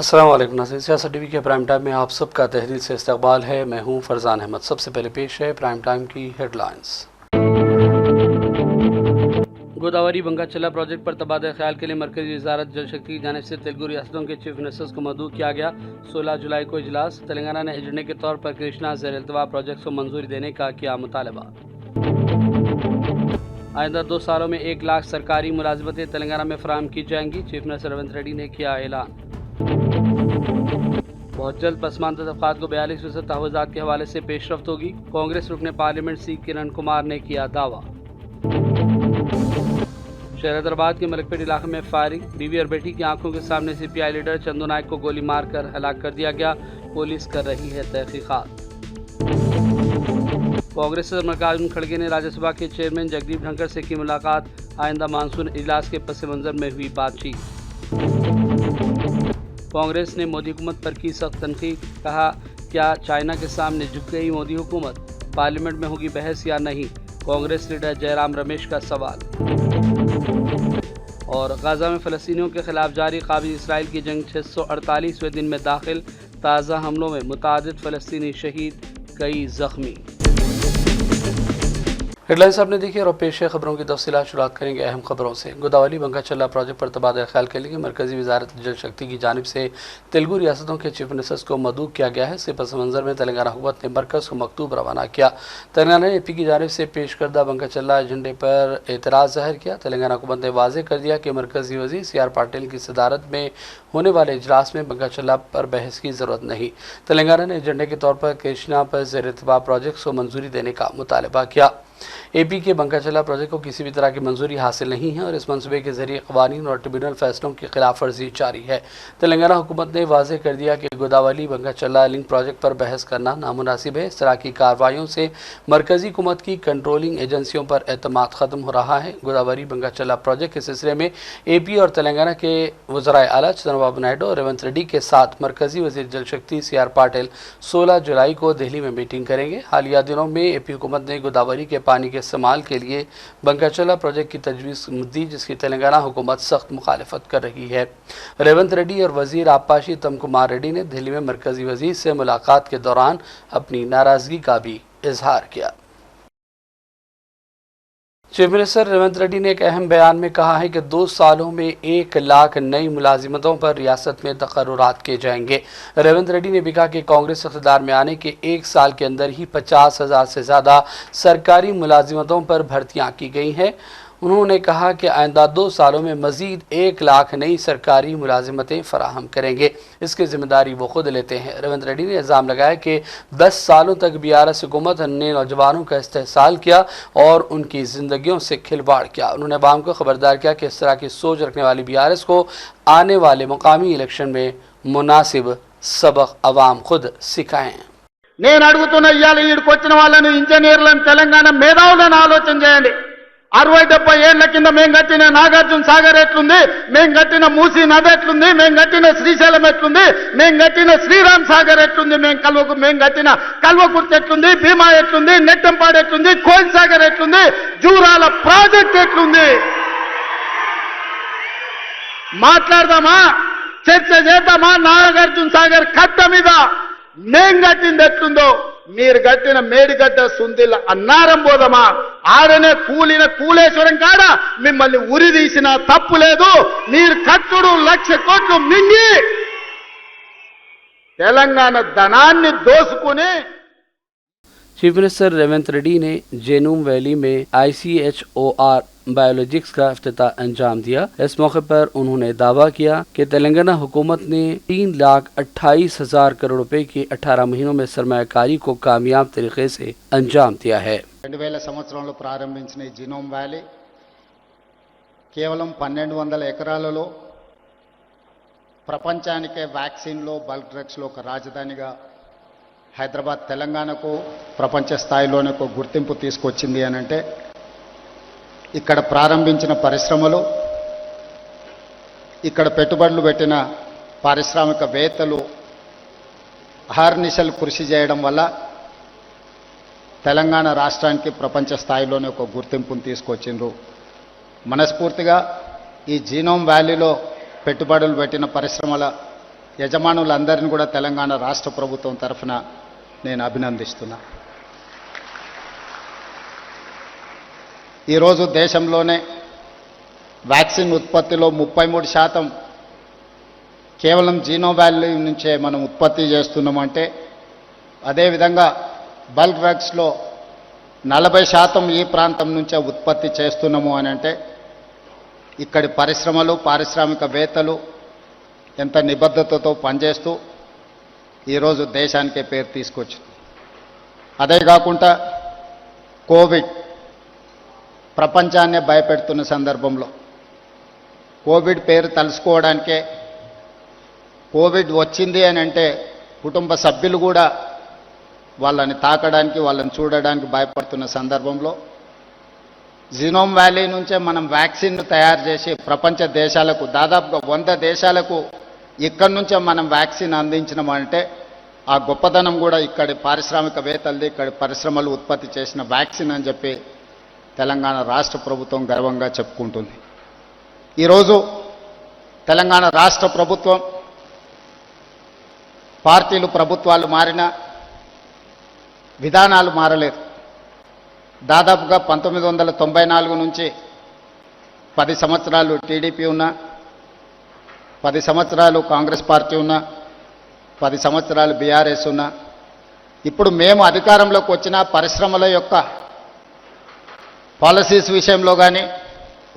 अस्सलाम वालेकुम नाज़रीन, सियासत टीवी के प्राइम टाइम में आप सबका तहरीर से इस्तकबाल है। मैं हूं फरजान अहमद। सबसे पहले पेश है प्राइम टाइम की हेडलाइंस। गोदावरी बंगाचला प्रोजेक्ट पर तबादला ख्याल के लिए मरकजी वजारत जल शक्ति की जानिब से तेलुगु रियासतों के चीफ मिनिस्टर्स को मदऊ किया गया। 16 जुलाई को इजलास। तेलंगाना ने एजेंडे के तौर पर कृष्णा ज़ेर इल्तवा प्रोजेक्ट को मंजूरी देने का किया मुतालबा। आइंदा 2 सालों में 1 लाख सरकारी मुलाजिमतें तेलंगाना में फराहम की जाएंगी। चीफ मिनिस्टर रेवंत रेड्डी ने किया ऐलान। बहुत जल्द पसमानदा तबकात को 42% तहफ़्फ़ुज़ात के हवाले से पेशरफ्त होगी। कांग्रेस रुकने पार्लियामेंट सी किरण कुमार ने किया दावा। शहर हैदराबाद के मलिकपेट इलाके में फायरिंग। बीवी और बेटी की आंखों के सामने सीपीआई लीडर चंदू नायक को गोली मारकर हलाक कर दिया गया। पुलिस कर रही है तहकीकात। कांग्रेस सदर मल्लिकार्जुन खड़गे ने राज्यसभा के चेयरमैन जगदीप धनखड़ से की मुलाकात। आइंदा मानसून इजलास के पस मंजर में हुई बातचीत। कांग्रेस ने मोदी हुकूमत पर की सख्त तनकीद। कहा, क्या चाइना के सामने झुक गई मोदी हुकूमत? पार्लियामेंट में होगी बहस या नहीं? कांग्रेस लीडर जयराम रमेश का सवाल। और गाजा में फ़लस्तीनियों के खिलाफ जारी काबिल इसराइल की जंग 648वें दिन में दाखिल। ताज़ा हमलों में मुतादिद फ़लस्तीनी शहीद, कई ज़ख्मी। हेडलाइंस आपने देखी और पेश है खबरों की तफसीलात। शुरुआत करेंगे अहम खबरों से। गोदावरी बंगाचला प्रोजेक्ट पर तबादला ख्याल के लिए मरकजी वजारत जल शक्ति की जानिब से तेलुगु रियासतों के चीफ मिनिस्टर्स को मदऊ किया गया है। इसके पस मंजर में तेलंगाना हुकूमत ने मरकज़ को मकतूब रवाना किया। तेलंगाना ने AP की जानिब से पेश करदा बंगाचला एजेंडे पर एतराज़ ज़ाहिर किया। तेलंगाना हुकूमत ने वाज़ेह कर दिया कि मरकजी वज़ीर CR पाटिल की सदारत में होने वाले इजलास में बंगाचला पर बहस की ज़रूरत नहीं। तेलंगाना ने एजेंडे के तौर पर कृष्णा पर ज़ेर इल्तवा प्रोजेक्ट को मंजूरी देने का मुतालबा किया। AP के बंगाचला प्रोजेक्ट को किसी भी तरह की मंजूरी हासिल नहीं है और इस मनसूबे के जरिए कवानीन और ट्रिब्यूनल फैसलों की खिलाफ वर्जी जारी है। तेलंगाना हुकूमत ने वाज़ेह कर दिया कि गोदावरी बंगाचला लिंक प्रोजेक्ट पर बहस करना नामुनासिब है। इस तरह की कार्रवाइयों से मरकजी हुकूमत की कंट्रोलिंग एजेंसियों पर एतमाद ख़त्म हो रहा है। गोदावरी बंगाचला प्रोजेक्ट के सिलसिले में AP और तेलंगाना के वज़राए आला चंद्रबाबू नायडू और रेवंत रेड्डी के साथ मरकजी वज़ीर जल शक्ति CR पाटिल 16 जुलाई को दिल्ली में मीटिंग करेंगे। हालिया दिनों में AP हुकूमत ने गोदावरी के पानी के इस्तेमाल के लिए बंगाचला प्रोजेक्ट की तजवीज़ दी, जिसकी तेलंगाना हुकूमत सख्त मुखालफत कर रही है। रेवंत रेड्डी और वज़ीर आबपाशी उत्तम कुमार रेड्डी ने दिल्ली में मरकजी वज़ीर से मुलाकात के दौरान अपनी नाराज़गी का भी इजहार किया। चीफ मिनिस्टर रेवंत रेड्डी ने एक अहम बयान में कहा है कि 2 सालों में 1 लाख नई मुलाजिमतों पर रियासत में तकर्रुरात किए जाएंगे। रेवंत रेड्डी ने भी कहा कि कांग्रेस इक़्तिदार में आने के 1 साल के अंदर ही 50,000 से ज़्यादा सरकारी मुलाजिमतों पर भर्तियाँ की गई हैं। उन्होंने कहा कि आइंदा 2 सालों में मज़ीद 1 लाख नई सरकारी मुलाजिमतें फराहम करेंगे। इसकी जिम्मेदारी वो खुद लेते हैं। रेवंत रेड्डी ने इल्ज़ाम लगाया कि 10 सालों तक BRS हुकूमत ने नौजवानों का इस्तेहसाल किया और उनकी ज़िंदगियों से खिलवाड़ किया। उन्होंने अवाम को खबरदार किया कि इस तरह की सोच रखने वाली BRS को आने वाले मुकामी इलेक्शन में मुनासिब सबक अवाम खुद सिखाएँ। నేను అడుగుతున్న ఇయాల ఈడికి వచ్చిన వాళ్ళని ఇంజనీర్లను తెలంగాణ మేధావులను ఆలోచన చేయండి. 60-70 ఏళ్ల కింద మేము కట్టిన నాగార్జున సాగర్ ఎట్లుంది, మేము కట్టిన మూసీ నది ఎట్లుంది, మేము కట్టిన శ్రీశైలం ఎట్లుంది, మేము కట్టిన శ్రీరామ్ సాగర్ ఎట్లుంది, మేము కట్టిన కల్వకుర్తి ఎట్లుంది, భీమా ఎట్లుంది, నెట్టంపాడు ఎట్లుంది, కోయిల్ సాగర్ ఎట్లుంది, జూరాల ప్రాజెక్ట్ ఎట్లుంది. మాట్లాడదామా, చర్చ చేద్దామా? నాగార్జున సాగర్ కట్ట మీద మేం కట్టింది ఎట్లుందో మీరు కట్టిన మేడిగడ్డ సుందిల అన్నారం పోదమా? ఆడనే కూలిన కూలేశ్వరం కాడ మిమ్మల్ని ఉరి తీసిన తప్పు లేదు. మీరు కట్టుడు 1,00,000 కోట్లు మింగి తెలంగాణ ధనాన్ని దోసుకుని। चीफ मिनिस्टर रेवंत रेड्डी ने जेनूम वैली में ICHOR बायोलॉजिक्स का इफ्तिताह अंजाम दिया। इस मौके पर उन्होंने दावा किया कि तेलंगाना हुकूमत ने 3,28,000 करोड़ रुपए की 18 महीनों में सरमायाकारी को कामयाब तरीके से अंजाम दिया है। 2000 సంవత్సరంలో ప్రారంభించిన ఈ జీనోమ్ వ్యాలీ కేవలం 1200 ఎకరాలలో ప్రపంచానికే వ్యాక్సిన్లో బల్క్ డ్రగ్స్లో ఒక రాజధానిగా హైదరాబాద్ తెలంగాణకు ప్రపంచ స్థాయిలోనే ఒక గుర్తింపు తీసుకొచ్చింది అని అంటే ఇక్కడ ప్రారంభించిన పరిశ్రమలు, ఇక్కడ పెట్టుబడులు పెట్టిన పారిశ్రామికవేత్తలు అహర్నిశలు కృషి చేయడం వల్ల తెలంగాణ రాష్ట్రానికి ప్రపంచ స్థాయిలోనే ఒక గుర్తింపును తీసుకొచ్చిండ్రు. మనస్ఫూర్తిగా ఈ జీనోమ్ వ్యాలీలో పెట్టుబడులు పెట్టిన పరిశ్రమల యజమానులందరినీ కూడా తెలంగాణ రాష్ట్ర ప్రభుత్వం తరఫున నేను అభినందిస్తున్నా. ఈరోజు దేశంలోనే వ్యాక్సిన్ ఉత్పత్తిలో 33% కేవలం జీనో వ్యాలీ నుంచే మనం ఉత్పత్తి చేస్తున్నామంటే, అదేవిధంగా బల్క్ డ్రగ్స్లో 40% ఈ ప్రాంతం నుంచే ఉత్పత్తి చేస్తున్నాము అని అంటే ఇక్కడి పరిశ్రమలు, పారిశ్రామికవేత్తలు ఎంత నిబద్ధతతో పనిచేస్తూ ఈరోజు దేశానికే పేరు తీసుకొచ్చింది. అదే కాకుండా కోవిడ్ ప్రపంచాన్నే భయపెడుతున్న సందర్భంలో కోవిడ్ పేరు తలుసుకోవడానికే, కోవిడ్ వచ్చింది అని అంటే కుటుంబ సభ్యులు కూడా వాళ్ళని తాకడానికి, వాళ్ళని చూడడానికి భయపడుతున్న సందర్భంలో జీనోమ్ వ్యాలీ నుంచే మనం వ్యాక్సిన్ తయారు చేసి ప్రపంచ దేశాలకు, దాదాపుగా 100 దేశాలకు ఇక్కడి నుంచే మనం వ్యాక్సిన్ అందించినామంటే ఆ గొప్పదనం కూడా ఇక్కడి పారిశ్రామికవేత్తలది, ఇక్కడి పరిశ్రమలు ఉత్పత్తి చేసిన వ్యాక్సిన్ అని చెప్పి తెలంగాణ రాష్ట్ర ప్రభుత్వం గర్వంగా చెప్పుకుంటుంది. ఈరోజు తెలంగాణ రాష్ట్ర ప్రభుత్వం, పార్టీలు, ప్రభుత్వాలు మారినా విధానాలు మారలేదు. దాదాపుగా 1994 నుంచి 10 సంవత్సరాలు టీడీపీ ఉన్నా, 10 సంవత్సరాలు కాంగ్రెస్ పార్టీ ఉన్నా, 10 సంవత్సరాలు బీఆర్ఎస్ ఉన్నా, ఇప్పుడు మేము అధికారంలోకి వచ్చిన పరిశ్రమల యొక్క పాలసీస్ విషయంలో కానీ,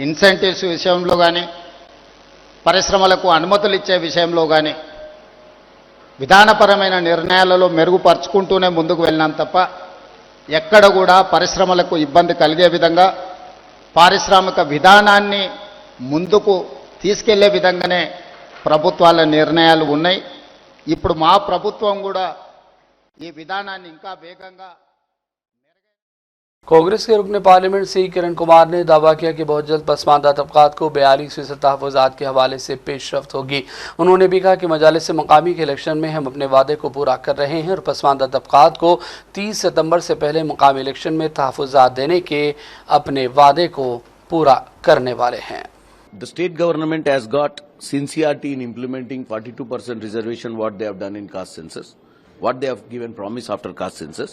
ఇన్సెంటివ్స్ విషయంలో కానీ, పరిశ్రమలకు అనుమతులు ఇచ్చే విషయంలో కానీ విధానపరమైన నిర్ణయాలలో మెరుగుపరుచుకుంటూనే ముందుకు వెళ్ళినాం తప్ప ఎక్కడ కూడా పరిశ్రమలకు ఇబ్బంది కలిగే విధంగా, పారిశ్రామిక విధానాన్ని ముందుకు తీసుకెళ్లే విధంగానే ప్రభుత్వాల నిర్ణయాలు ఉన్నాయి. ఇప్పుడు మా ప్రభుత్వం కూడా ఈ విధానాన్ని ఇంకా వేగంగా. कांग्रेस के रुकन पार्लियामेंट सी किरण कुमार ने दावा किया कि बहुत जल्द पसमानदा तबकात को 42% तहफ़्फ़ुज़ात के हवाले से पेशरफ्त होगी। उन्होंने भी कहा कि मजालिस से मकामी के इलेक्शन में हम अपने वादे को पूरा कर रहे हैं और पसमानदा तबकात को 30 सितंबर से पहले मकामी इलेक्शन में तहफ़्फ़ुज़ात देने के अपने वादे को पूरा करने वाले हैं. The state government has got sincerity in implementing 42% reservation what they have done in caste census, what they have given promise after caste census.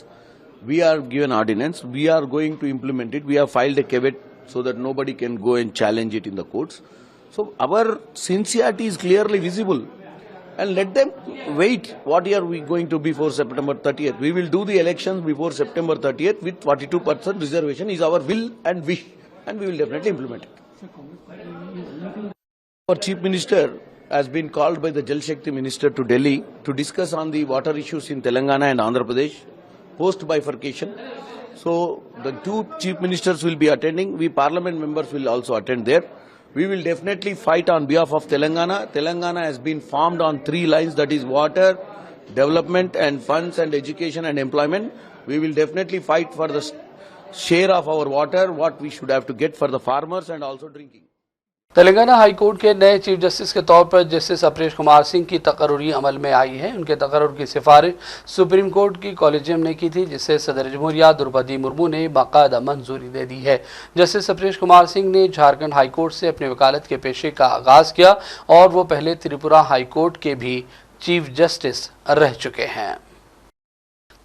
We are given ordinance, we are going to implement it. We have filed a caveat so that nobody can go and challenge it in the courts. So our sincerity is clearly visible, and let them wait. What are we going to before September 30th? We will do the elections before September 30th with 42% reservation is our will and wish, and we will definitely implement it. Our Chief Minister has been called by the Jal Shakti Minister to Delhi to discuss on the water issues in Telangana and Andhra Pradesh post bifurcation. So the two chief ministers will be attending. We parliament members will also attend there. We will definitely fight on behalf of Telangana. Telangana has been formed on 3 lines, that is water, development and funds, and education and employment. We will definitely fight for the share of our water, what we should have to get for the farmers and also drinking. Telangana high court के नए chief justice के तौर पर justice Aparesh Kumar Singh की तकर्री अमल में आई है। उनके तकर्रुर की सिफारिश सुप्रीम कोर्ट की कॉलेजियम ने की थी, जिसे सदर जमहूरिया द्रौपदी मुर्मू ने बाकायदा मंजूरी दे दी है। जस्टिस अपरेश कुमार सिंह ने झारखंड हाई कोर्ट से अपनी वकालत के पेशे का आगाज किया और वो पहले त्रिपुरा हाई कोर्ट के भी चीफ जस्टिस रह चुके हैं।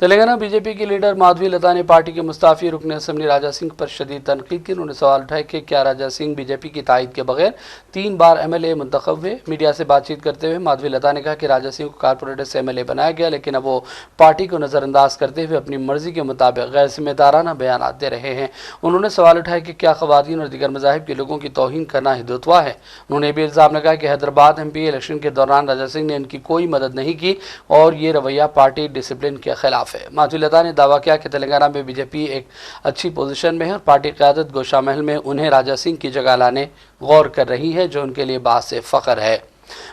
तेलंगाना बीजेपी की लीडर माधवी लता ने पार्टी के मुस्ताफी रुकन असम्बली राजा सिंह पर शदीद तनकीद की। उन्होंने सवाल उठाया कि क्या राजा सिंह बीजेपी की तायद के बगैर 3 बार एमएलए मुंतखब हुए। मीडिया से बातचीत करते हुए माधवी लता ने कहा कि राजा सिंह को कारपोरेटर से एमएलए बनाया गया, लेकिन अब वो पार्टी को नज़रअंदाज करते हुए अपनी मर्जी के मुताबिक गैर जिम्मेदाराना बयान दे रहे हैं। उन्होंने सवाल उठाया कि क्या ख़वातीन और दीगर मज़ाहिब के लोगों की तौहीन करना हिंदुत्व है। उन्होंने भी इल्ज़ाम लगाया कि हैदराबाद एमपी इलेक्शन के दौरान राजा सिंह ने इनकी कोई मदद नहीं की और ये रवैया पार्टी डिसिप्लिन के खिलाफ है। माधवी लता ने दावा किया कि तेलंगाना में बीजेपी एक अच्छी पोजीशन में है और पार्टी क़यादत गोशा महल में उन्हें राजा सिंह की जगह लाने गौर कर रही है, जो उनके लिए बात से फ़ख्र है।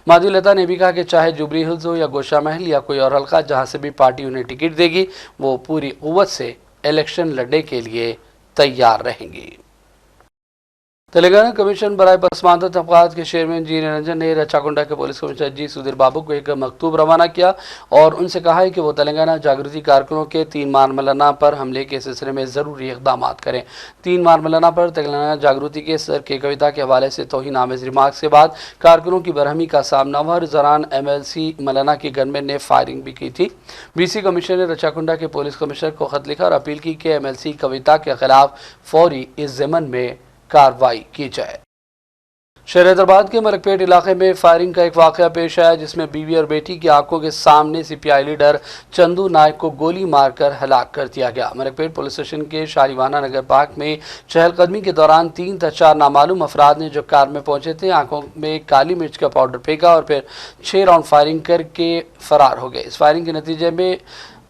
माधवी लता ने भी कहा कि चाहे जुबली हिल्स हो या गोशा महल या कोई और हल्का, जहां से भी पार्टी उन्हें टिकट देगी वो पूरी कुव्वत से इलेक्शन लड़ने के लिए तैयार रहेंगी। तेलंगाना कमीशन बराए पसमानदा तबकात के चेयरमैन जी निरंजन ने रचाकुंडा के पुलिस कमिश्नर जी सुधीर बाबू को एक मकतूब रवाना किया और उनसे कहा है कि वो तेलंगाना जागृति कारकुनों के 3 मार्च पर हमले के सिलसिले में ज़रूरी इक़दाम करें। 3 मार्च पर तेलंगाना जागृति के सर के कविता के हवाले से तौहीन आमेज़ रिमार्क्स के बाद कारकुनों की बरहमी का सामना हुआ। इस दौरान MLC मलाना के गनमैन ने फायरिंग भी की थी। BC कमिश्नर ने रचाकुंडा के पुलिस कमिश्नर को खत लिखा और अपील की कि MLC कविता के खिलाफ फौरी इस ज़मन में कार्रवाई की जाए। शहर हैदराबाद के मलकपेट इलाके में फायरिंग का एक वाक़या पेश आया जिसमें बीवी और बेटी की आंखों के सामने CPI लीडर चंदू नायक को गोली मारकर हलाक कर दिया गया। मलकपेट पुलिस स्टेशन के शारीवाना नगर पार्क में चहलकदमी के दौरान 3 से 4 नामालूम अफराद ने जो कार में पहुंचे थे आंखों में काली मिर्च का पाउडर फेंका और फिर 6 राउंड फायरिंग करके फरार हो गए। इस फायरिंग के नतीजे में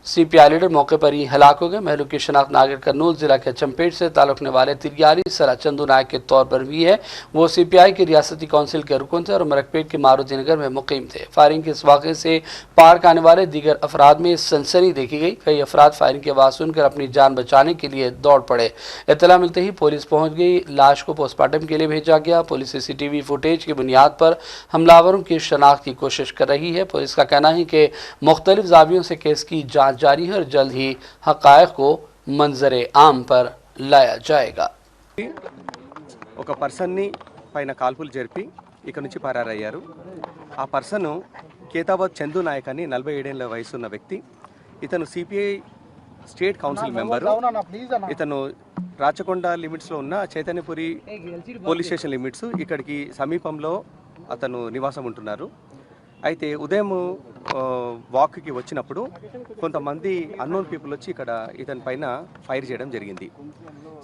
CPI लीडर मौके पर ही हलाक हो गए। महलू की शनाख्त नागर कर्नूल जिला के चंपेट से ताल्लुकने वाले तिरियाली सरा चंदू नायक के तौर पर भी है। वो CPI की रियासती काउंसिल के रुकन थे और मलकपेट के मारुति नगर में मुकीम थे। फायरिंग के इस वाक़े से पार्क आने वाले दीगर अफराद में सनसनी देखी गई। कई अफराद फायरिंग की आवाज़ सुनकर अपनी जान बचाने के लिए दौड़ पड़े। इत्तला मिलते ही पुलिस पहुंच गई। लाश को पोस्टमार्टम के लिए भेजा गया। पुलिस CCTV फुटेज की बुनियाद पर हमलावरों की शनाख्त की कोशिश कर रही है। पुलिस का कहना है कि मुख्तलिफ ज़ावियों से केस की जाँच जारी है और जल्द ही हक़ाइक़ को मंजरे आम पर लाया जाएगा। ఒక పర్సన్ని పైన కాల్పులు జరిపి ఇక్కడ నుంచి పరారయ్యారు. ఆ పర్సన్ కేతాబాద్ చందు నాయక్ అని 47 ఏళ్ల వయసు ఉన్న వ్యక్తి. ఇతను CPI స్టేట్ కౌన్సిల్ మెంబరు. ఇతను రాచకొండ లిమిట్స్లో ఉన్న చైతన్యపురి పోలీస్ స్టేషన్ లిమిట్స్ ఇక్కడికి సమీపంలో అతను నివాసం ఉంటున్నారు. అయితే ఉదయం వాక్కి వచ్చినప్పుడు కొంతమంది అన్నోన్ పీపుల్ వచ్చి ఇక్కడ ఇతని పైన ఫైర్ చేయడం జరిగింది.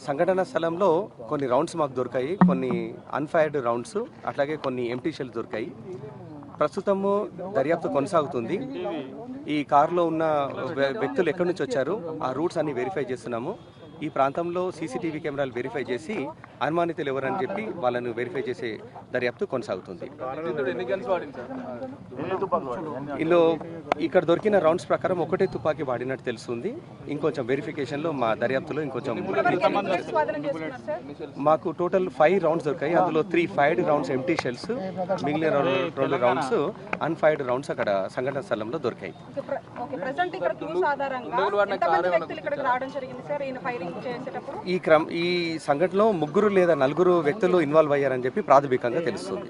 సంఘటన స్థలంలో కొన్ని రౌండ్స్ మాకు దొరికాయి, కొన్ని అన్ఫైర్డ్ రౌండ్స్, అట్లాగే కొన్ని ఎంటీ షెల్స్ దొరికాయి. ప్రస్తుతము దర్యాప్తు కొనసాగుతుంది. ఈ కారులో ఉన్న వ్యక్తులు ఎక్కడి నుంచి వచ్చారు ఆ రూట్స్ అన్ని వెరిఫై చేస్తున్నాము. ఈ ప్రాంతంలో CCTV కెమెరాలు వెరిఫై చేసి అనుమానితులు ఎవరని చెప్పి వాళ్ళను వెరిఫై చేసే దర్యాప్తు కొనసాగుతుంది. ఇందులో ఇక్కడ దొరికిన రౌండ్స్ ప్రకారం ఒకటే తుపాకీ వాడినట్టు తెలుస్తుంది. ఇంకొంచెం వెరిఫికేషన్లో మా దర్యాప్తులో ఇంకొంచెం మాకు టోటల్ 5 రౌండ్స్ దొరికాయి. అందులో 3 ఫైర్డ్ రౌండ్స్ ఎంటీ షెల్స్, మిగిలిన 2 రౌండ్స్ అన్ఫైర్డ్ రౌండ్స్ అక్కడ సంఘటన స్థలంలో దొరికాయి. ఈ సంఘటనలో 3 లేదా 4 వ్యక్తులు ఇన్వాల్వ్ అయ్యారని చెప్పి ప్రాథమికంగా తెలుస్తుంది.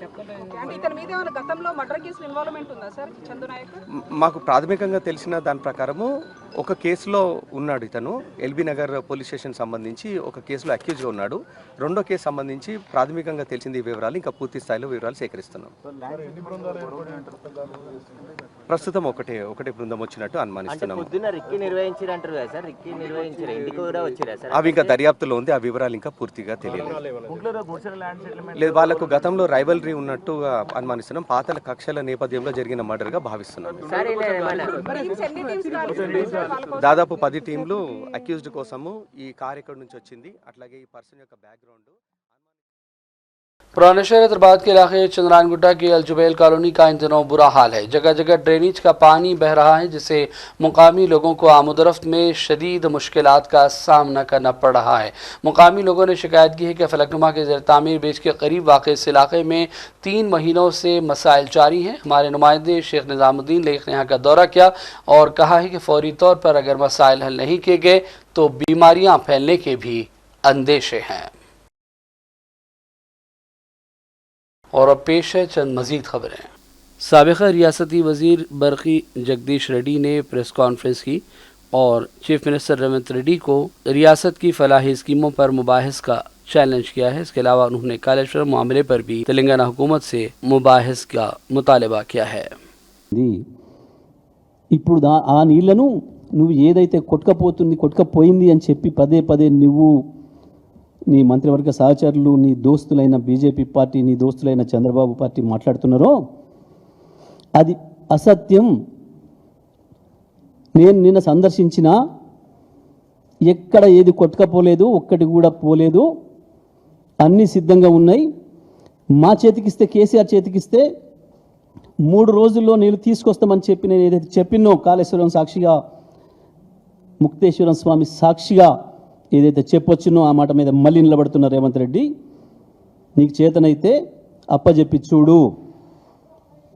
మాకు ప్రాథమికంగా తెలిసిన దాని ప్రకారము ఒక కేసులో ఉన్నాడు ఇతను. LB నగర్ పోలీస్ స్టేషన్ సంబంధించి ఒక కేసులో అక్యూజ్గా ఉన్నాడు. రెండో కేసు సంబంధించి ప్రాథమికంగా తెలిసింది ఈ వివరాలు. ఇంకా పూర్తి స్థాయిలో వివరాలు సేకరిస్తున్నాం. ప్రస్తుతం ఒకటే బృందం వచ్చినట్టు అనుమానిస్తున్నాము. అవి ఇంకా దర్యాప్తులో ఉంది. ఆ వివరాలు ఇంకా పూర్తిగా తెలియలేదు. లేదు, వాళ్ళకు గతంలో రైవల్రీ ఉన్నట్టుగా అనుమానిస్తున్నాం. పాతల కక్షల నేపథ్యంలో జరిగిన మర్డర్గా భావిస్తున్నాం. దాదాపు 10 టీంలు అక్యూజ్డ్ కోసము ఈ కార్ ఎక్కడి నుంచి వచ్చింది, అట్లాగే ఈ పర్సన్ యొక్క బ్యాక్గ్రౌండ్. पुराने शहर हैदराबाद के इलाके चंद्रान गुड्डा की अलजुबैल कॉलोनी का इन दिनों बुरा हाल है। जगह जगह ड्रेनेज का पानी बह रहा है जिससे मुकामी लोगों को आमदरफ्त में शदीद मुश्किलात का सामना करना पड़ रहा है। मुकामी लोगों ने शिकायत की है कि फलकनुमा के ज़ेर तामीर बीच के करीब वाक़ इस इलाके में 3 महीनों से मसाइल जारी हैं। हमारे नुमाइंदे शेख निज़ामुद्दीन लेख ने यहाँ का दौरा किया और कहा है कि फौरी तौर पर अगर मसाइल हल नहीं किए गए तो बीमारियाँ फैलने के भी अंदेशे हैं। और अब पेश है चंद मज़ीद खबरें। साबिक़ा रियासती वज़ीर बरक़ी जगदीश रेड्डी ने प्रेस कॉन्फ्रेंस की और चीफ मिनिस्टर रेवंत रेड्डी को रियासत की फलाही स्कीमों पर मुबाहिस का चैलेंज किया है। इसके अलावा उन्होंने कालेश्वर मामले पर भी तेलंगाना हुकूमत से मुबाहिस का मुतालबा किया है। ఇప్పుడు ఆ నీళ్లను నువ్వు ఏదైతే కొట్టుకపోయింది అని చెప్పి పదే పదే నువ్వు నీ మంత్రివర్గ సహచరులు, నీ దోస్తులైన బీజేపీ పార్టీ, నీ దోస్తులైన చంద్రబాబు పార్టీ మాట్లాడుతున్నారో అది అసత్యం. నేను నిన్న సందర్శించిన ఎక్కడ ఏది కొట్టుకపోలేదు, ఒక్కటి కూడా పోలేదు, అన్నీ సిద్ధంగా ఉన్నాయి. మా చేతికిస్తే, కేసీఆర్ చేతికిస్తే 3 రోజుల్లో నీళ్ళు తీసుకొస్తామని చెప్పి నేను ఏదైతే చెప్పినో కాళేశ్వరం సాక్షిగా, ముక్తేశ్వరం స్వామి సాక్షిగా ఏదైతే చెప్పొచ్చునో ఆ మాట మీద మళ్ళీ నిలబడుతున్న రేవంత్ రెడ్డి. నీకు చేతనైతే అప్పజెప్పి చూడు,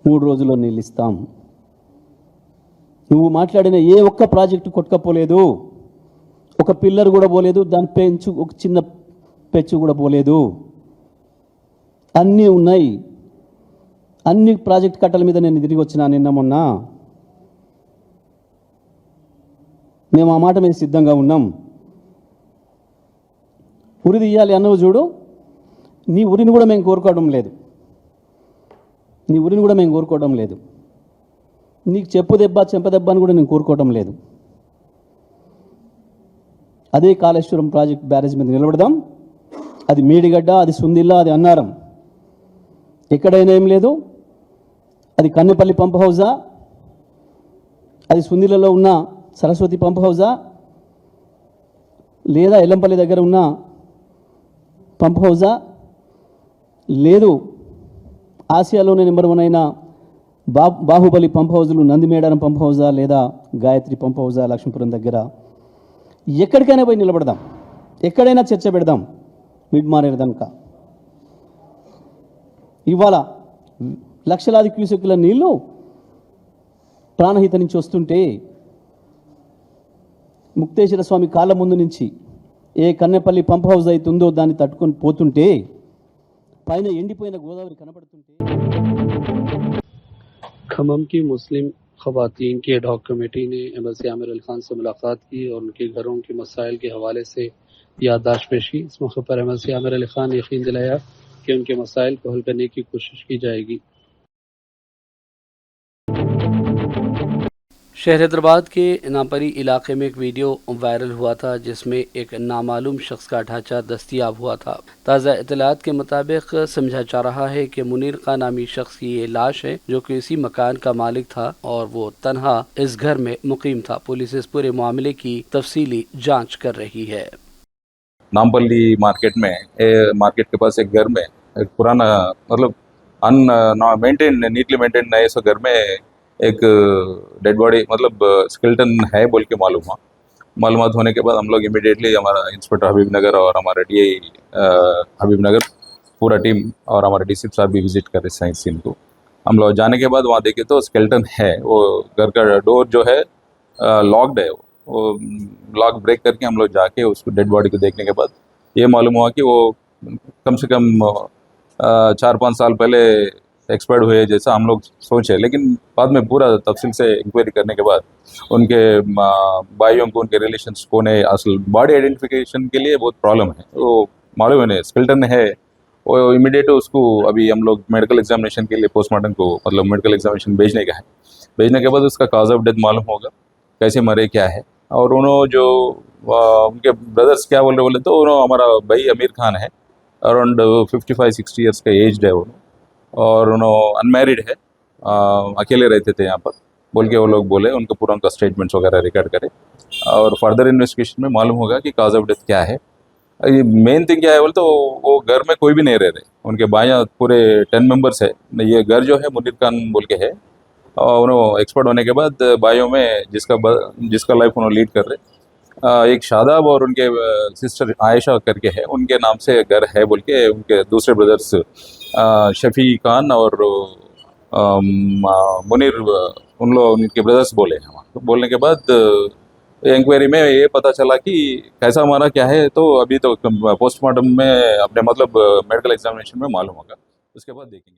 3 రోజుల్లో నీళ్ళు ఇస్తాం. నువ్వు మాట్లాడిన ఏ ఒక్క ప్రాజెక్టు కొట్టుకపోలేదు, ఒక పిల్లర్ కూడా పోలేదు, దాని పెంచు ఒక చిన్న పెచ్చు కూడా పోలేదు. అన్నీ ఉన్నాయి. అన్ని ప్రాజెక్ట్ కట్టల మీద నేను తిరిగి వచ్చినా నిన్న మొన్న. మేము ఆ మాట మీద సిద్ధంగా ఉన్నాం. ఉరి తీయాలి అన్నవు చూడు, నీ ఉరిని కూడా మేము కోరుకోవడం లేదు. నీ ఉరిని కూడా మేము కోరుకోవడం లేదు. నీకు చెప్పు దెబ్బ చెంపదెబ్బ అని కూడా నేను కోరుకోవడం లేదు. అదే కాళేశ్వరం ప్రాజెక్ట్ బ్యారేజ్ మీద నిలబడదాం. అది మేడిగడ్డ, అది సుందిల్లా, అది అన్నారం, ఎక్కడైనా ఏం లేదు. అది కన్నెపల్లి పంప్ హౌజా, అది సుందిల్లలో ఉన్న సరస్వతి పంప్ హౌజా, లేదా ఎల్లంపల్లి దగ్గర ఉన్న పంప్ హౌజా, లేదు ఆసియాలోనే నెంబర్ 1 అయిన బాహుబలి పంప్ హౌజులు, నందిమేడారం పంప్ హౌజా, లేదా గాయత్రి పంప్ హౌజా లక్ష్మీపురం దగ్గర, ఎక్కడికైనా పోయి నిలబడదాం. ఎక్కడైనా చర్చ పెడదాం. మిడ్ మారేదాక ఇవాళ లక్షలాది క్యూసెక్కుల నీళ్లు ప్రాణహిత నుంచి వస్తుంటే, ముక్తేశ్వర స్వామి కాళ్ళ ముందు నుంచి ఏ కన్నెపల్లి పంప్ హౌస్ అవుతుందో దాన్ని తట్టుకొని పోతుంటే, పైన ఎండిపోయిన గోదావరి కనబడుతుంటే. खम्मम की मुस्लिम खवातीन की एडहॉक कमेटी ने एमएलसी आमिर अली खान से मुलाकात की और उनके घरों के मसाइल के हवाले से याददाश्त पेश की। इस मौके पर एमएलसी आमिर अली खान ने यकीन दिलाया कि उनके मसाइल को हल करने की कोशिश की जाएगी। शहर हैदराबाद के नापरी इलाके में एक वीडियो वायरल हुआ था जिसमें एक नामालूम शख्स का ढांचा दस्तयाब हुआ था। ताज़ा इत्तलात के मुताबिक समझा जा रहा है कि मुनीर खान नामी शख्स की ये लाश है जो कि इसी मकान का मालिक था और वो तन्हा इस घर में मुकीम था। पुलिस इस पूरे मामले की तफसीली जांच कर रही है। नामपल्ली मार्केट में मार्केट के पास एक घर में एक पुराना मतलब मेंटेन नीटली मेंटेन नए सो घर में एक डेड बॉडी मतलब स्केलेटन है बोल के मालूमात होने के बाद हम लोग इमीडिएटली हमारा इंस्पेक्टर हबीब नगर और हमारा डीआई हबीब नगर पूरा टीम और हमारे डीसी साहब भी विजिट कर रहे हैं सीन को। हम लोग जाने के बाद वहाँ देखे तो स्केलेटन है, वो घर का डोर जो है लॉक्ड है। वो लॉक ब्रेक करके हम लोग जाके उसको डेड बॉडी को देखने के बाद ये मालूम हुआ कि वो कम से कम 4-5 साल पहले एक्सपायर्ड हुए जैसा हम लोग सोचे, लेकिन बाद में पूरा तफसील से इंक्वायरी करने के बाद उनके भाइयों को उनके रिलेशंस कौन है, असल बॉडी आइडेंटिफिकेशन के लिए बहुत प्रॉब्लम है। वो मालूम है स्केलेटन है, वो इमीडिएट उसको अभी हम लोग मेडिकल एग्जामिनेशन के लिए पोस्टमार्टम को मतलब मेडिकल एग्जामिनेशन भेजने का है। भेजने के बाद उसका काज ऑफ डेथ मालूम होगा, कैसे मरे क्या है। और उन्होंने जो उनके ब्रदर्स क्या बोले तो उन्होंने हमारा भाई अमीर खान है, अराउंड 55-60 ईयर्स का एज है वो, और उन्होंने अनमैरिड है, अकेले रहते थे यहाँ पर बोल के वो लोग बोले। उनका पूरा उनका स्टेटमेंट्स वगैरह रिकॉर्ड करे और फर्दर इन्वेस्टिगेशन में मालूम होगा कि काज ऑफ डेथ क्या है। मेन थिंग क्या है बोले तो वो घर में कोई भी नहीं रह रहे, उनके भाइयाँ पूरे 10 मेंबर्स है। ये घर जो है मुनीर खान बोल के है, और उन्होंने एक्सपर्ट होने के बाद भाइयों में जिसका लाइफ उन्होंने लीड कर रहे, एक शादाब और उनके सिस्टर आयशा करके है, उनके नाम से घर है बोल के उनके दूसरे ब्रदर्स शफी खान और मुनीर उन लोग उनके ब्रदर्स बोले हैं। तो बोलने के बाद इंक्वायरी में ये पता चला कि कैसा हमारा क्या है, तो अभी तो पोस्टमार्टम में अपने मतलब मेडिकल एग्जामिनेशन में मालूम होगा, उसके बाद देखेंगे।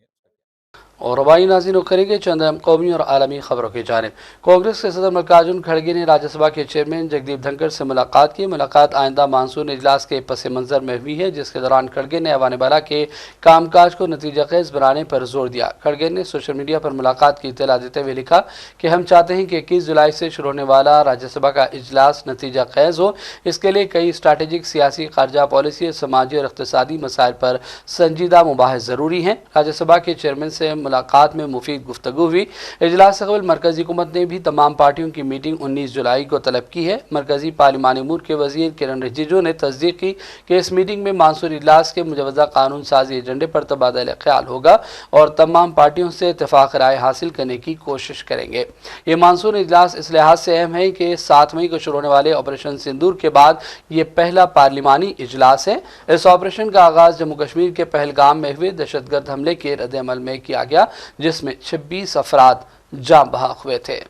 और रवाई नाज़रीन करेंगे चंद अहम कौमी और आलमी खबरों की जानिब। कांग्रेस के सदर मल्लिकार्जुन खड़गे ने राज्यसभा के चेयरमैन जगदीप धनखड़ से मुलाकात की। मुलाकात आइंदा मानसून इजलास के पस मंज़र में हुई है, जिसके दौरान खड़गे ने ऐवान बाला के कामकाज को नतीजा खेज बनाने पर जोर दिया। खड़गे ने सोशल मीडिया पर मुलाकात की इत्तला देते हुए लिखा कि हम चाहते हैं कि 21 जुलाई से शुरू होने वाला राज्यसभा का इजलास नतीजा खेज हो। इसके लिए कई स्ट्रैटेजिक सियासी, खारजा पॉलिसी, समाजी और इक़्तिसादी मसाइल पर संजीदा मुबाहिस ज़रूरी हैं। राज्यसभा के चेयरमैन से मुलाकात में मुफीद गुफ्तगू हुई। इजलास से कबल मरकजी हुकूमत ने भी तमाम पार्टियों की मीटिंग 19 जुलाई को तलब की है। मरकजी पार्लिमानी अमूर के वजीर किरण रिजिजू ने तस्दीक की कि इस मीटिंग में मानसून इजलास के मुजवजा कानून साजी एजेंडे पर तबादला ख्याल होगा और तमाम पार्टियों से इत्तेफाक राय हासिल करने की कोशिश करेंगे। ये मानसून इजलास इस लिहाज से अहम है कि 7 मई को शुरू होने वाले ऑपरेशन सिंदूर के बाद ये पहला पार्लिमानी इजलास है। इस ऑपरेशन का आगाज जम्मू कश्मीर के पहलगाम में हुए दहशतगर्द हमले के रद्द-ए-अमल में किया गया, जिसमें 26 अफराद जान बहक हुए थे।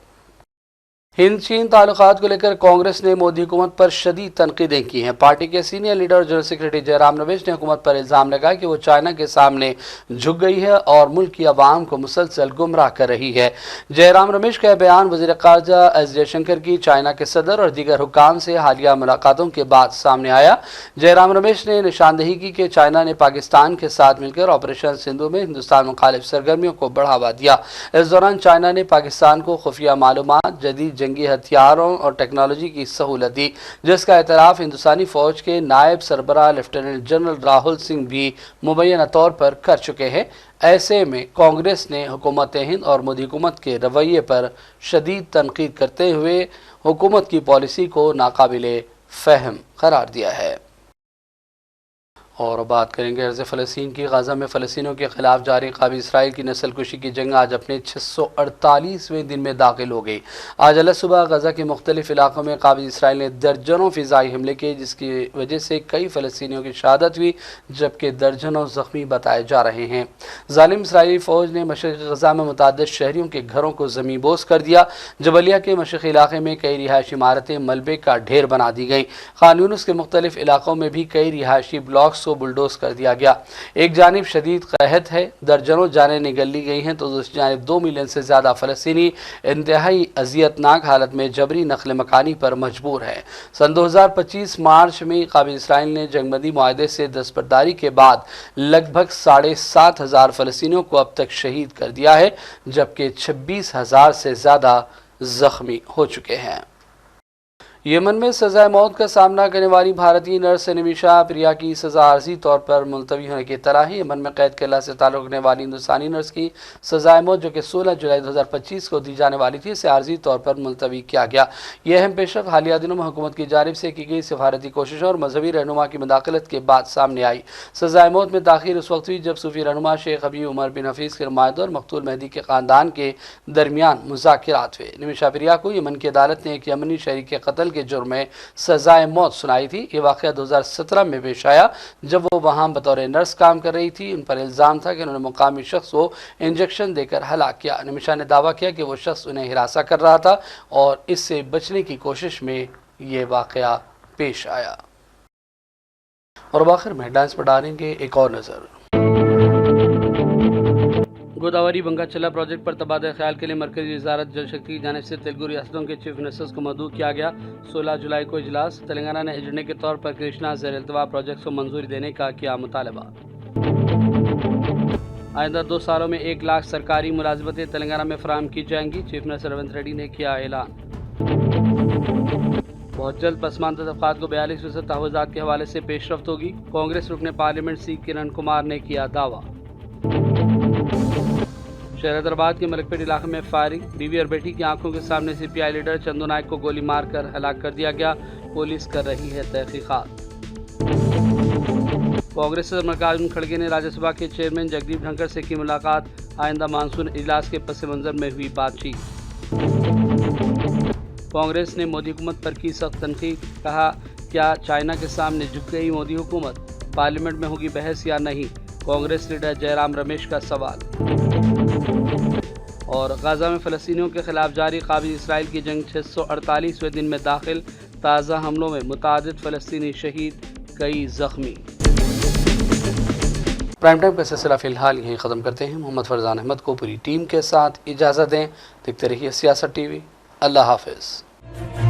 हिंद चीन ताल्लुकात को लेकर कांग्रेस ने मोदी हुकूमत पर शदीद तनकीदें की हैं। पार्टी के सीनियर लीडर और जनरल सेक्रेटरी जयराम रमेश ने हुकूमत पर इल्ज़ाम लगाया कि वो चाइना के सामने झुक गई है और मुल्क की आवाम को मुसलसल गुमराह कर रही है। जयराम रमेश का बयान वज़ीर ख़ारजा एस जयशंकर की चाइना के सदर और दीगर हुक्काम से हालिया मुलाकातों के बाद सामने आया। जयराम रमेश ने निशानदेही की कि चाइना ने पाकिस्तान के साथ मिलकर ऑपरेशन सिंधु में हिंदुस्तान मुखालिफ सरगर्मियों को बढ़ावा दिया। इस दौरान चाइना ने पाकिस्तान को खुफिया मालूमात, जदीद जंगी हथियारों और टेक्नोलॉजी की सहूलत दी, जिसका एतराफ़ हिंदुस्तानी फौज के नायब सरबराह लेफ्टिनेंट जनरल राहुल सिंह भी मुबैना तौर पर कर चुके हैं। ऐसे में कांग्रेस ने हुकूमत हिंद और मोदी हुकूमत के रवैये पर शदीद तनकीद करते हुए हुकूमत की पॉलिसी को नाकाबिले फ़हम करार दिया है। और बात करेंगे अर्ज़ फ़लस्तीन की। गाज़ा में फ़लस्तीनियों के ख़िलाफ़ जारी क़ाबिल इसराइल की नस्ल कुशी की जंग आज अपने 648वें दिन में दाखिल हो गई। आज अलग सुबह गाज़ा के मुख्तलिफ़ इलाक़ों में क़ाबिल इसराइल ने दर्जनों फ़िज़ाई हमले किए, जिसकी वजह से कई फ़लस्तीनियों की शहादत हुई, जबकि दर्जनों ज़ख्मी बताए जा रहे हैं। ज़ालिम इसराइली फ़ौज ने मशरिक़ी गज़ा में मुतअद्दिद शहरियों के घरों को ज़मींबोस कर दिया। जबलिया के मशरिक़ी इलाक़े में कई रिहायशी इमारतें मलबे का ढेर बना दी गईं। खान यूनिस के मुख्तलिफ़ इलाक़ों में भी कई रिहायशी ब्लॉक्स को बुलडोज कर दिया गया। एक जानिब शदीद कहत है, दर्जनों जानें निगल ली गई हैं, तो दूसरी जानिब 2 मिलियन से ज़्यादा फ़लस्तीनी इंतहाई अज़ियतनाक हालत में जबरी नक़ल मकानी पर मजबूर है। सन 2025 मार्च में क़ाबिल इसराइल ने जंगबंदी मुआहदे से दस्तबरदारी के बाद लगभग 7,500 फ़लस्तीनियों को अब तक शहीद कर दिया है, जबकि 26,000 से ज़्यादा ज़ख्मी हो चुके हैं। यमन में सज़ाए मौत का सामना करने वाली भारतीय नर्स निमिषा प्रिया की सज़ा आर्जी तौर पर मुलतवी होने की इत्तला है। यमन में कैद केरला से ताल्लुक़ रखने वाली हिंदुस्तानी नर्स की सज़ाए मौत, जो कि 16 जुलाई 2025 को दी जाने वाली थी, इसे आर्जी तौर पर मुलतवी किया गया। यह अहम पेशरफ़्त हालिया दिनों में हुकूमत की जानिब से की गई सिफारती कोशिशों और मजहबी रहनुमा की मुदाखलत के बाद सामने आई। सज़ाए मौत में ताख़ीर उस वक्त हुई जब सूफी रहनुमा शेख हबीब उमर बिन हफीज़ के नुमाइंदों और मकतूल मेहदी के ख़ानदान के दरमियान मुज़ाकिरात हुए। निमिषा प्रिया को यमन की अदालत ने एक यमनी शहरी के कत्ल के जुर्म में सजाए मौत सुनाई थी। ये वाक़या 2017 में पेश आया, जब वो वहाँ बतौर नर्स काम कर रही थी। उन पर इल्ज़ाम था कि उन्होंने मुकामी शख्स को इंजेक्शन देकर हलाक किया। निमिषा ने दावा किया कि वो शख्स उन्हें हिरासा कर रहा था और इससे बचने की कोशिश में ये वाक़या पेश आया। और आखिर में हेडलाइंस पर डालेंगे एक और नज़र। गोदावरी बंगाचला प्रोजेक्ट पर तबादला ख्याल के लिए मरकजी वजारत जल शक्ति की जानिब से तेलुगु रियासतों के चीफ मिनिस्टर्स को मदऊ किया गया। 16 जुलाई को इजलास। तेलंगाना ने एजेंडे के तौर पर कृष्णा ज़ेर इल्तवा प्रोजेक्ट को मंजूरी देने का किया मुतालबा। आइंदा 2 सालों में 1 लाख सरकारी मुलाजमतें तेलंगाना में फराहम की जाएंगी, चीफ मिनिस्टर रेवंत रेड्डी ने किया ऐलान। बहुत जल्द पसमानदा तबकात को 42% तहफ़्फ़ुज़ात के हवाले से पेशरफ्त होगी, कांग्रेस रुकने पार्लियामेंट सी किरण कुमार ने किया दावा। शहर हैदराबाद के मलिकपेट इलाके में फायरिंग, बीवी और बेटी की आंखों के सामने सीपीआई लीडर चंदू नायक को गोली मारकर हलाक कर दिया गया, पुलिस कर रही है तहकीकात। कांग्रेस सदर मल्लिकार्जुन खड़गे ने राज्यसभा के चेयरमैन जगदीप धनखड़ से की मुलाकात, आइंदा मानसून इजलास के पस मंजर में हुई बातचीत। कांग्रेस ने मोदी हुकूमत पर की सख्त तनकीद, कहा क्या चाइना के सामने झुक गई मोदी हुकूमत, पार्लियामेंट में होगी बहस या नहीं, कांग्रेस लीडर जयराम रमेश का सवाल। और गाज़ा में फ़लस्तीनियों के खिलाफ जारी क़ाबिल इसराइल की जंग 648वें दिन में दाखिल, ताज़ा हमलों में मुतअद्दिद फ़लस्तीनी शहीद, कई ज़ख्मी। प्राइम टाइम का सिलसिला फ़िलहाल यहीं ख़त्म करते हैं। मोहम्मद फरजान अहमद को पूरी टीम के साथ इजाज़त दें। देखते रहिए सियासत टीवी। अल्लाह हाफ़िज़।